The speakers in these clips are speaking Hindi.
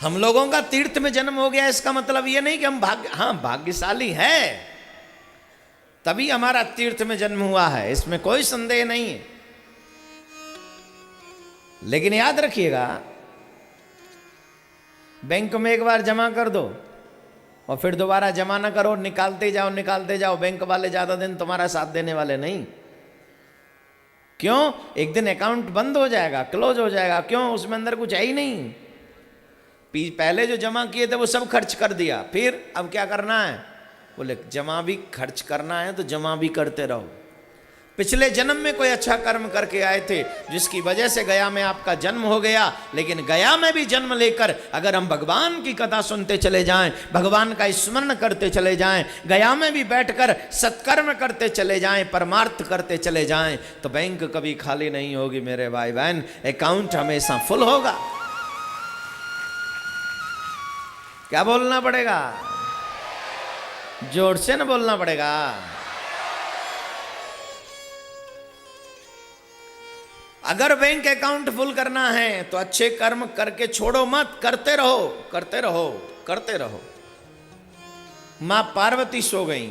हम लोगों का तीर्थ में जन्म हो गया इसका मतलब ये नहीं कि हम भाग्यशाली है, तभी हमारा तीर्थ में जन्म हुआ है, इसमें कोई संदेह नहीं है। लेकिन याद रखिएगा, बैंक में एक बार जमा कर दो और फिर दोबारा जमा ना करो, निकालते जाओ, बैंक वाले ज्यादा दिन तुम्हारा साथ देने वाले नहीं। क्यों? एक दिन अकाउंट बंद हो जाएगा, क्लोज हो जाएगा। क्यों? उसमें अंदर कुछ है ही नहीं। पहले जो जमा किए थे वो सब खर्च कर दिया, फिर अब क्या करना है? बोले जमा भी खर्च करना है तो जमा भी करते रहो। पिछले जन्म में कोई अच्छा कर्म करके आए थे जिसकी वजह से गया में आपका जन्म हो गया, लेकिन गया में भी जन्म लेकर अगर हम भगवान की कथा सुनते चले जाएं, भगवान का स्मरण करते चले जाएं, गया में भी बैठकर सत्कर्म करते चले जाएं, परमार्थ करते चले जाएं, तो बैंक कभी खाली नहीं होगी मेरे भाई बहन, अकाउंट हमेशा फुल होगा। क्या बोलना पड़ेगा? जोर से ना बोलना पड़ेगा। अगर बैंक अकाउंट फुल करना है तो अच्छे कर्म करके छोड़ो मत, करते रहो, करते रहो, करते रहो। मां पार्वती सो गई,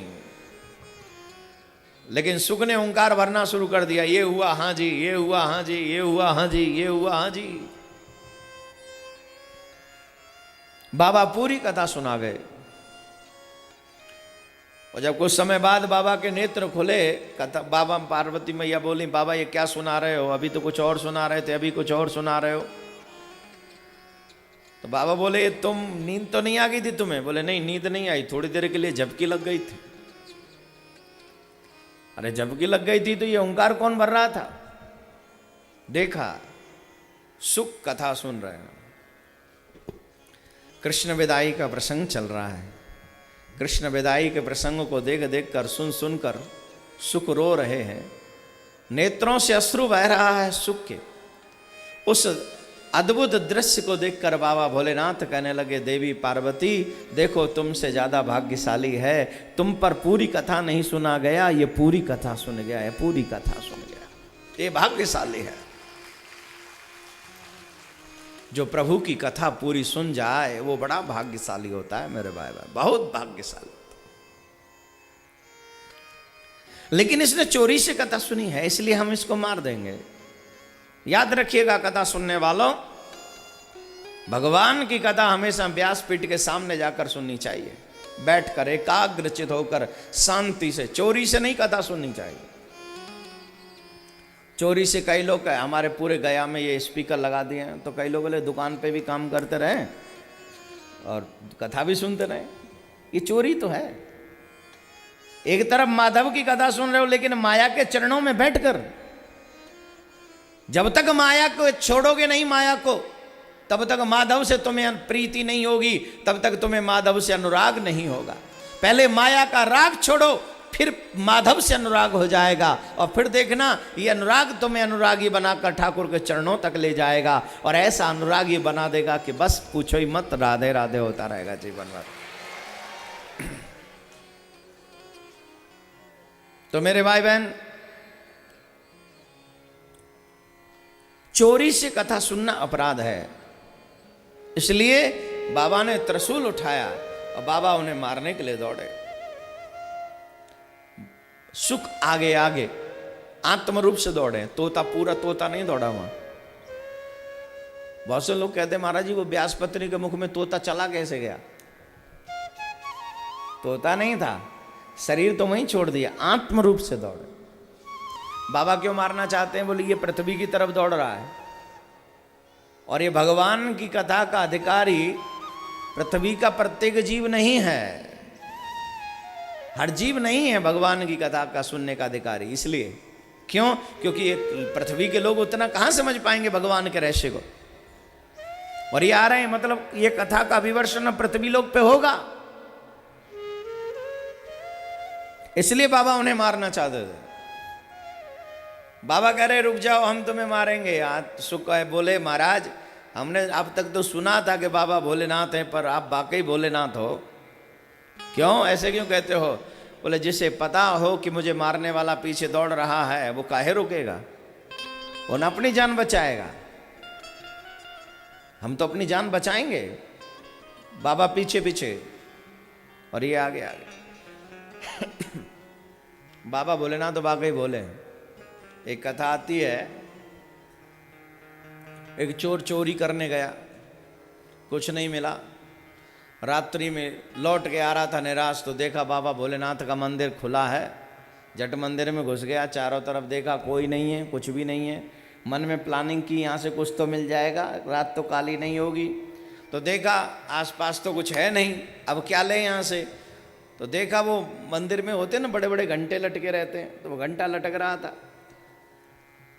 लेकिन सुख ने ओंकार भरना शुरू कर दिया। ये हुआ हां जी, ये हुआ हां जी, ये हुआ हां जी, ये हुआ हां जी। बाबा पूरी कथा सुना गए और जब कुछ समय बाद बाबा के नेत्र खुले, कथा बाबा पार्वती मैया बोली, बाबा ये क्या सुना रहे हो? अभी तो कुछ और सुना रहे थे, अभी कुछ और सुना रहे हो। तो बाबा बोले तुम नींद तो नहीं आ गई थी तुम्हें? बोले नहीं, नींद नहीं आई, थोड़ी देर के लिए झपकी लग गई थी। अरे झपकी लग गई थी तो ये ओंकार कौन भर रहा था? देखा, सुख कथा सुन रहे हैं, कृष्ण विदाई का प्रसंग चल रहा है। कृष्ण विदाई के प्रसंग को देख देख कर, सुन सुन कर सुख रो रहे हैं, नेत्रों से अश्रु बह रहा है सुख के। उस अद्भुत दृश्य को देखकर बाबा भोलेनाथ कहने लगे, देवी पार्वती देखो तुमसे ज्यादा भाग्यशाली है, तुम पर पूरी कथा नहीं सुना गया, ये पूरी कथा सुन गया है, पूरी कथा सुन गया, ये भाग्यशाली है। जो प्रभु की कथा पूरी सुन जाए वो बड़ा भाग्यशाली होता है मेरे भाई भाई, बहुत भाग्यशाली। लेकिन इसने चोरी से कथा सुनी है, इसलिए हम इसको मार देंगे। याद रखिएगा कथा सुनने वालों, भगवान की कथा हमेशा व्यासपीठ के सामने जाकर सुननी चाहिए, बैठकर एकाग्रचित होकर शांति से। चोरी से नहीं कथा सुननी चाहिए। चोरी से कई लोग हमारे पूरे गया में ये स्पीकर लगा दिए हैं, तो कई लोग बोले दुकान पे भी काम करते रहे और कथा भी सुनते रहे, ये चोरी तो है। एक तरफ माधव की कथा सुन रहे हो, लेकिन माया के चरणों में बैठकर, जब तक माया को छोड़ोगे नहीं, माया को, तब तक माधव से तुम्हें प्रीति नहीं होगी, तब तक तुम्हें माधव से अनुराग नहीं होगा। पहले माया का राग छोड़ो, फिर माधव से अनुराग हो जाएगा, और फिर देखना ये अनुराग तुम्हें अनुरागी बनाकर ठाकुर के चरणों तक ले जाएगा, और ऐसा अनुरागी बना देगा कि बस पूछो ही मत, राधे राधे होता रहेगा जीवन भर। तो मेरे भाई बहन, चोरी से कथा सुनना अपराध है, इसलिए बाबा ने त्रिशूल उठाया और बाबा उन्हें मारने के लिए दौड़े। सुख आगे आगे आत्म रूप से दौड़े, तोता पूरा तोता नहीं दौड़ा वहां। बहुत से लोग कहते महाराज जी वो व्यासपत्नी के मुख में तोता चला कैसे गया? तोता नहीं था, शरीर तो वहीं छोड़ दिया, आत्म रूप से दौड़े। बाबा क्यों मारना चाहते हैं? बोले ये पृथ्वी की तरफ दौड़ रहा है, और ये भगवान की कथा का अधिकारी पृथ्वी का प्रत्येक जीव नहीं है, हर जीव नहीं है भगवान की कथा का सुनने का अधिकारी। इसलिए क्यों? क्योंकि ये पृथ्वी के लोग उतना कहां समझ पाएंगे भगवान के रहस्य को, और ये आ रहे हैं, मतलब ये कथा का विवर्षण पृथ्वी लोक पे होगा, इसलिए बाबा उन्हें मारना चाहते थे। बाबा कह रहे रुक जाओ, हम तुम्हें मारेंगे। आज सुख है, बोले महाराज हमने अब तक तो सुना था कि बाबा भोलेनाथ हैं, पर आप वाकई भोलेनाथ हो? क्यों ऐसे क्यों कहते हो? बोले जिसे पता हो कि मुझे मारने वाला पीछे दौड़ रहा है वो काहे रुकेगा, वो ना अपनी जान बचाएगा, हम तो अपनी जान बचाएंगे। बाबा पीछे पीछे और ये आगे आगे। बाबा बोले ना तो वाकई बोले। एक कथा आती है, एक चोर चोरी करने गया, कुछ नहीं मिला, रात्रि में लौट के आ रहा था निराश, तो देखा बाबा भोलेनाथ का मंदिर खुला है। जट मंदिर में घुस गया, चारों तरफ देखा कोई नहीं है, कुछ भी नहीं है। मन में प्लानिंग की यहाँ से कुछ तो मिल जाएगा, रात तो काली नहीं होगी। तो देखा आसपास तो कुछ है नहीं, अब क्या ले यहाँ से। तो देखा वो मंदिर में होते ना बड़े बड़े घंटे लटके रहते हैं, तो वो घंटा लटक रहा था।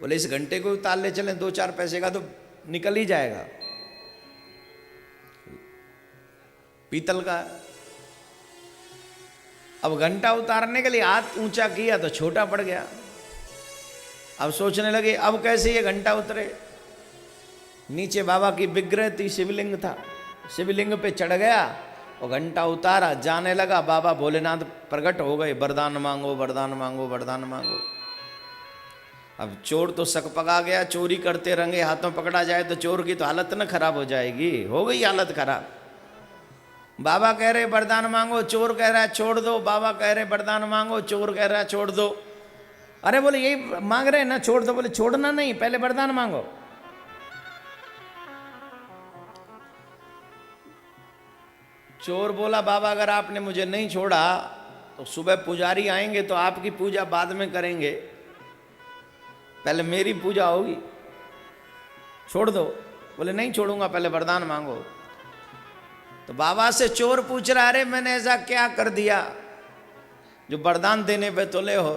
बोले इस घंटे को उतार ले चलें, 2-4 पैसे का तो निकल ही जाएगा, पीतल का। अब घंटा उतारने के लिए हाथ ऊंचा किया तो छोटा पड़ गया। अब सोचने लगे अब कैसे ये घंटा उतरे। नीचे बाबा की विग्रह थी, शिवलिंग था, शिवलिंग पे चढ़ गया और घंटा उतारा, जाने लगा। बाबा भोलेनाथ प्रकट हो गए, वरदान मांगो वरदान मांगो वरदान मांगो। अब चोर तो शक पका गया, चोरी करते रंगे हाथों पकड़ा जाए तो चोर की तो हालत न खराब हो जाएगी, हो गई हालत खराब। बाबा कह रहे वरदान मांगो, चोर कह रहा है छोड़ दो। बाबा कह रहे वरदान मांगो, चोर कह रहा है छोड़ दो। अरे बोले यही मांग रहे हैं ना, छोड़ दो। बोले छोड़ना नहीं, पहले वरदान मांगो। चोर बोला बाबा अगर आपने मुझे नहीं छोड़ा तो सुबह पुजारी आएंगे तो आपकी पूजा बाद में करेंगे, पहले मेरी पूजा होगी, छोड़ दो। बोले नहीं छोड़ूंगा, पहले वरदान मांगो। तो बाबा से चोर पूछ रहा अरे मैंने ऐसा क्या कर दिया जो वरदान देने पे तुले हो।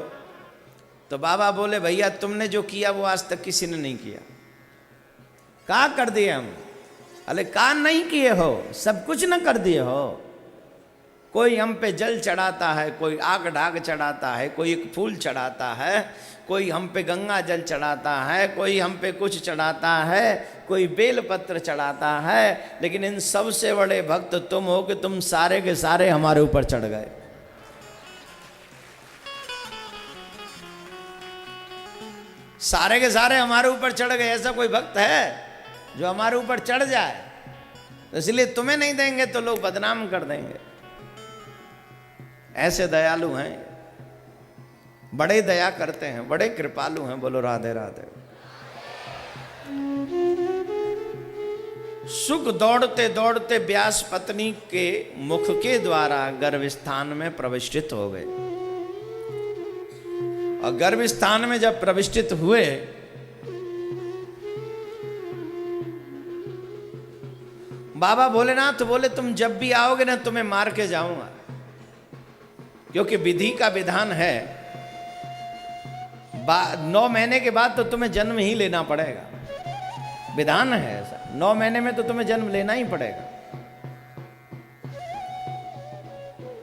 तो बाबा बोले भैया तुमने जो किया वो आज तक किसी ने नहीं किया। क्या कर दिए हम? अरे का नहीं किए हो, सब कुछ न कर दिए हो। कोई हम पे जल चढ़ाता है, कोई आग ढाग चढ़ाता है, कोई एक फूल चढ़ाता है, कोई हम पे गंगा जल चढ़ाता है, कोई हम पे कुछ चढ़ाता है, कोई बेल पत्र चढ़ाता है। लेकिन इन सबसे बड़े भक्त तुम हो कि तुम सारे के सारे हमारे ऊपर चढ़ गए। सारे के सारे हमारे ऊपर चढ़ गए। ऐसा कोई भक्त है जो हमारे ऊपर चढ़ जाए? तो इसलिए तुम्हें नहीं देंगे तो लोग बदनाम कर देंगे। ऐसे दयालु हैं, बड़े दया करते हैं, बड़े कृपालु हैं। बोलो राधे राधे। सुख दौड़ते दौड़ते व्यास पत्नी के मुख के द्वारा गर्भस्थान में प्रविष्टित हो गए। और गर्भस्थान में जब प्रविष्टित हुए बाबा भोलेनाथ बोले तुम जब भी आओगे ना तुम्हें मार के जाऊंगा, क्योंकि विधि का विधान है 9 महीने के बाद तो तुम्हें जन्म ही लेना पड़ेगा। विधान है ऐसा, 9 महीने में तो तुम्हें जन्म लेना ही पड़ेगा।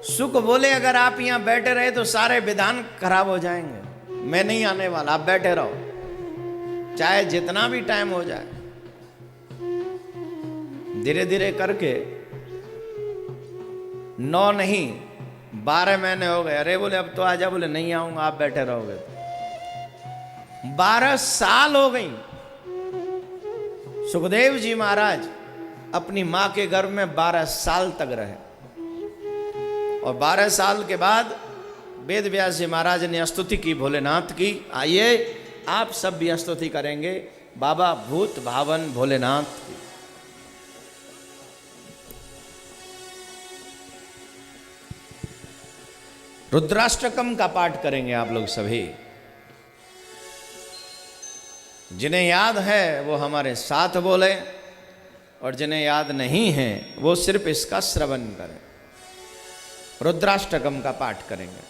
सुख बोले अगर आप यहां बैठे रहे तो सारे विधान खराब हो जाएंगे, मैं नहीं आने वाला, आप बैठे रहो चाहे जितना भी टाइम हो जाए। धीरे धीरे करके 9 नहीं 12 महीने हो गए। अरे बोले अब तो आजा। बोले नहीं आऊंगा, आप बैठे रहोगे। 12 साल हो गई। सुखदेव जी महाराज अपनी मां के गर्भ में 12 साल तक रहे। और 12 साल के बाद वेद व्यास जी महाराज ने स्तुति की भोलेनाथ की। आइए आप सब भी स्तुति करेंगे बाबा भूत भावन भोलेनाथ की। रुद्राष्टकम का पाठ करेंगे आप लोग सभी। जिन्हें याद है वो हमारे साथ बोले, और जिन्हें याद नहीं है वो सिर्फ इसका श्रवण करें। रुद्राष्टकम का पाठ करेंगे।